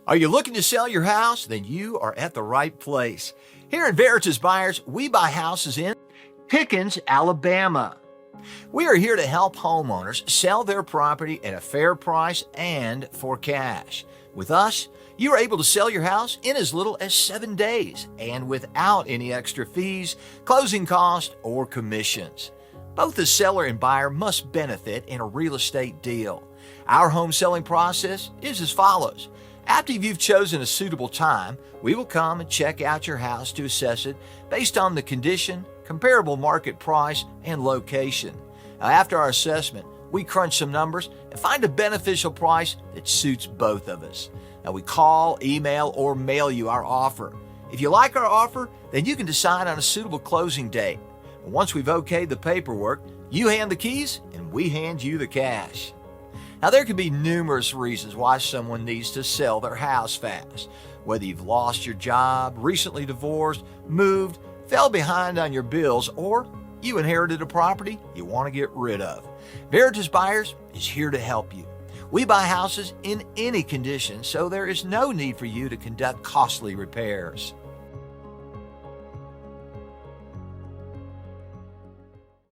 Are you looking to sell your house? Then you are at the right place. Here at Veritas Buyers, we buy houses in Pickens, Alabama. We are here to help homeowners sell their property at a fair price and for cash. With us, you are able to sell your house in as little as 7 days and without any extra fees, closing costs, or commissions. Both the seller and buyer must benefit in a real estate deal. Our home selling process is as follows. After you've chosen a suitable time, we will come and check out your house to assess it based on the condition, comparable market price, and location. Now, after our assessment, we crunch some numbers and find a beneficial price that suits both of us. Now, we call, email, or mail you our offer. If you like our offer, then you can decide on a suitable closing date. Once we've okayed the paperwork, you hand the keys and we hand you the cash. Now, there can be numerous reasons why someone needs to sell their house fast. Whether you've lost your job, recently divorced, moved, fell behind on your bills, or you inherited a property you want to get rid of. Veritas Buyers is here to help you. We buy houses in any condition, so there is no need for you to conduct costly repairs.